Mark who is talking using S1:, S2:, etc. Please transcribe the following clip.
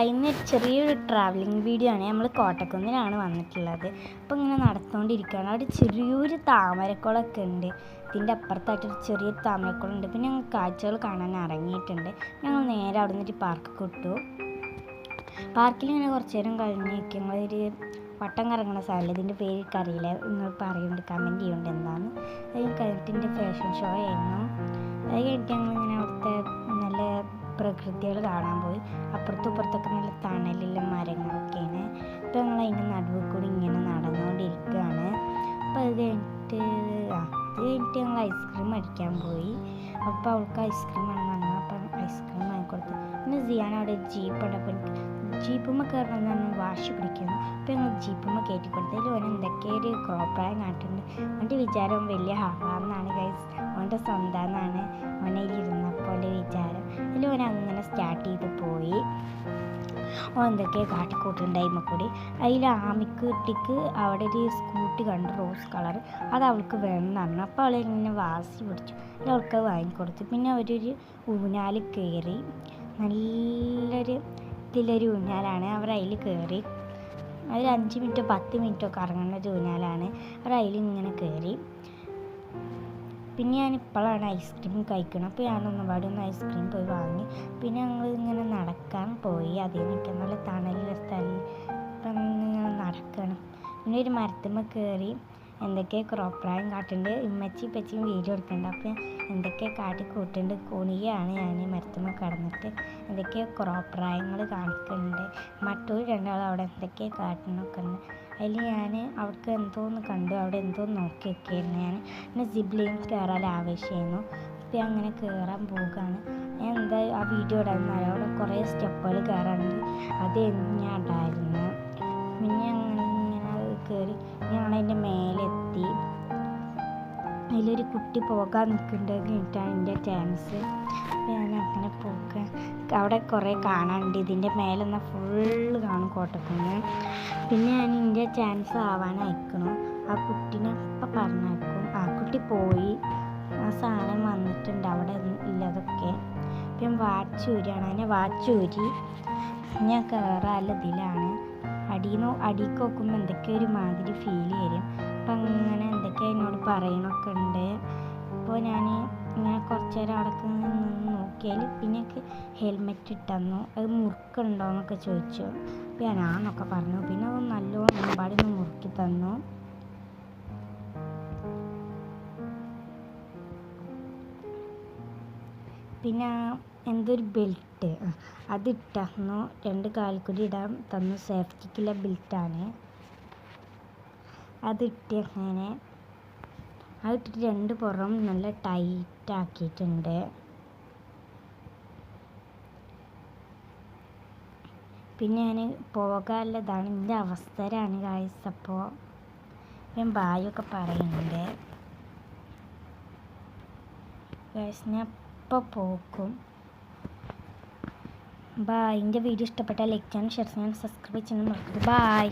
S1: ഇന്ന് ചെറിയൊരു travelling video ആണ്. നമ്മൾ കോട്ടക്കുന്നിലാണ് വന്നിട്ടുള്ളത്. അപ്പോൾ ഇങ്ങനെ നടന്നുകൊണ്ടിരിക്കുകയാണ്. അവിടെ ചെറിയൊരു താമരക്കുളമൊക്കെ ഉണ്ട്. ഇതിൻ്റെ അപ്പുറത്തായിട്ടൊരു ചെറിയൊരു താമരക്കുളം ഉണ്ട്. പിന്നെ ഞങ്ങൾ കാഴ്ചകൾ കാണാൻ ഇറങ്ങിയിട്ടുണ്ട്. ഞങ്ങൾ നേരെ അവിടെ നിന്നൊരു പാർക്ക് കിട്ടു. പാർക്കിൽ ഇങ്ങനെ കുറച്ച് നേരം കഴിഞ്ഞേക്ക് ഞങ്ങളൊരു വട്ടം കറങ്ങുന്ന സ്ഥലം, ഇതിൻ്റെ പേര് അറിയില്ല, നിങ്ങൾ പറയുന്നുണ്ട്, കമൻറ്റ് ചെയ്യുന്നുണ്ട് എന്താണെന്ന്. അത് കഴിഞ്ഞിട്ട് എൻ്റെ ഫാഷൻ ഷോ ആയിരുന്നു. അത് കഴിഞ്ഞിട്ട് ഞങ്ങളിങ്ങനെ അവിടുത്തെ നല്ല പ്രകൃതികൾ കാണാൻ പോയി. അപ്പുറത്തും ഇപ്പുറത്തൊക്കെ നല്ല തണലുള്ള മരങ്ങളൊക്കെയാണ്. അപ്പോൾ ഞങ്ങൾ അതിൻ്റെ നടുവിൽ കൂടി ഇങ്ങനെ നടന്നുകൊണ്ടിരിക്കുകയാണ്. അപ്പോൾ അത് കഴിഞ്ഞിട്ട് ഞങ്ങൾ ഐസ്ക്രീം അടിക്കാൻ പോയി. അപ്പോൾ അവൾക്ക് ഐസ്ക്രീം വേണമെന്ന് പറഞ്ഞു. അപ്പം ഐസ്ക്രീം വാങ്ങിക്കൊടുത്തു. പിന്നെ സിയാൻ അവിടെ ജീപ്പ് ഉണ്ട്. അപ്പം ജീപ്പുമ്മ കയറണമെന്നാണ് വാശി പിടിക്കുന്നത്. അപ്പോൾ ഞങ്ങൾ ജീപ്പുമ്മ കയറ്റി കൊടുത്തതിൽ ഓൻ എന്തൊക്കെ ഒരു കോപ്രായം കാട്ടുന്നുണ്ട്. അവൻ്റെ വിചാരം വലിയ ഹാളാന്നാണ് ഗൈസ്, അവൻ്റെ സ്വന്തമെന്നാണ് ഓനയിൽ ഇരുന്നപ്പോൾ അവൻ്റെ വിചാരം. അതിൽ ഓൻ അങ്ങനെ സ്റ്റാർട്ട് ചെയ്ത് പോയി. ഓൻ എന്തൊക്കെ കാട്ടിക്കൂട്ടുണ്ടായിമ്മ കൂടി. അതിൽ ആമിക്കുട്ടിക്ക് അവിടെ ഒരു സ്കൂട്ടി കണ്ടു, റോസ് കളർ. അത് അവൾക്ക് വേണമെന്ന് പറഞ്ഞു. അപ്പോൾ അവൾ ഇങ്ങനെ വാശി പിടിച്ചു. അതിൽ അവൾക്ക് വാങ്ങിക്കൊടുത്തു. പിന്നെ അവരൊരു ഊഞ്ഞാൽ കയറി. നല്ലൊരു ഇതിലൊരു ഊഞ്ഞാലാണ്. അവർ അതിൽ കയറി. അതിൽ 5 മിനിറ്റോ 10 മിനിറ്റോ കറങ്ങുന്ന ഒരു ഊഞ്ഞാലാണ്. അവർ അതിലിങ്ങനെ കയറി. പിന്നെ ഞാനിപ്പോഴാണ് ഐസ്ക്രീം കഴിക്കണം. അപ്പോൾ ഞാനൊന്നുപാടെ ഒന്ന് ഐസ്ക്രീം പോയി വാങ്ങി. പിന്നെ ഞങ്ങൾ ഇങ്ങനെ നടക്കാൻ പോയി. അതിനൊക്കെ നല്ല തണലുള്ള സ്ഥലം. അപ്പം ഇങ്ങനെ നടക്കണം. പിന്നെ ഒരു മരത്തുമ്മ കയറി എന്തൊക്കെ ക്രോപ്രായം കാട്ടുന്നുണ്ട്. ഇപ്പച്ചിയും വീഡിയോ എടുക്കുന്നുണ്ട്. അപ്പം എന്തൊക്കെ കാട്ടിക്കൂട്ടുണ്ട്. കുണിയാണ് ഞാൻ മരത്തുമ്മ കിടന്നിട്ട് എന്തൊക്കെയോ ക്രോപ്രായങ്ങൾ കാണിക്കുന്നുണ്ട്. മറ്റൊരു രണ്ടാളും അവിടെ എന്തൊക്കെ കാട്ടുന്നൊക്കെ ഉണ്ട്. അതിൽ ഞാൻ അവർക്ക് എന്തോന്ന് കണ്ടു. അവിടെ എന്തോ നോക്കി വെക്കുകയായിരുന്നു. ഞാൻ പിന്നെ സിബ്ലിയും കയറാൻ ആവശ്യമായിരുന്നു. അപ്പോൾ അങ്ങനെ കയറാൻ പോവുകയാണ്. ഞാൻ എന്താ ആ വീഡിയോ ഇടായിരുന്നു. അവിടെ കുറേ സ്റ്റെപ്പുകൾ കയറാനുണ്ട്. അത് ഞാൻ ഉണ്ടായിരുന്നു. പിന്നെ അങ്ങനെ ഇങ്ങനെ കയറി ഞങ്ങളതിൻ്റെ മേലെത്തി. അതിലൊരു കുട്ടി പോകാൻ നിൽക്കുന്നുണ്ട്. കഴിഞ്ഞിട്ടാണ് എൻ്റെ ചാൻസ്. അപ്പോൾ ഞാൻ അങ്ങനെ പോകാൻ. അവിടെ കുറേ കാണാനുണ്ട്. ഇതിൻ്റെ മേലെ എന്നാൽ ഫുള്ള് കാണും കോട്ടക്കുന്ന്. പിന്നെ ഞാൻ എൻ്റെ ചാൻസ് ആവാൻ അയക്കണം. ആ കുട്ടീനെ ഇപ്പം പറഞ്ഞയക്കും. ആ കുട്ടി പോയി. ആ സാധനം വന്നിട്ടുണ്ട് അവിടെ ഇല്ലതൊക്കെ. പിന്നെ വാച്ച് ഊരിയാണ്. അതിനെ വാച്ച് ഊരി ഞാൻ കയറാല്ല ഇതിലാണ്. അടിക്ക് നോക്കുമ്പോൾ എന്തൊക്കെ ഒരു മാതിരി ഫീൽ വരും. അപ്പം അങ്ങനെ എന്തൊക്കെ എന്നോട് പറയണമൊക്കെ ഉണ്ട്. അപ്പോൾ ഞാൻ ഇങ്ങനെ കുറച്ച് നേരം അവിടെ നിന്ന് നോക്കിയാൽ പിന്നെ ഹെൽമെറ്റ് ഇട്ടന്നു. അത് മുറുക്കുണ്ടോ എന്നൊക്കെ ചോദിച്ചു. അപ്പോൾ ഞാനൊക്കെ പറഞ്ഞു. പിന്നെ അത് നല്ലോണം ഒരുപാട് ഒന്ന് മുറുക്കി തന്നു. പിന്നെ എന്തൊരു ബെൽറ്റ് അതിട്ടന്നു. 2 കാലിൽ കൂടി ഇടാൻ തന്നു. സേഫ്റ്റിക്കുള്ള ബെൽറ്റാണ് അതിട്ട്. അങ്ങനെ അതിട്ടിട്ട് 2 പുറം നല്ല ടൈറ്റ് ആക്കിയിട്ടുണ്ട്. പിന്നെ ഞാൻ പോകാനുള്ളതാണ്. എൻ്റെ അവസരമാണ് ഗായ്സ്. അപ്പോൾ ഞാൻ ബായൊക്കെ പറയുന്നുണ്ട് ഗായ്സ്. ഞാൻ ഇപ്പോൾ പോകും. ബായ്. എൻ്റെ വീഡിയോ ഇഷ്ടപ്പെട്ടാൽ ലൈക്ക് ചെയ്യാനും ഷെയർ ചെയ്യാനും സബ്സ്ക്രൈബ് ചെയ്യാനും മറക്കരുത്. ബായ്.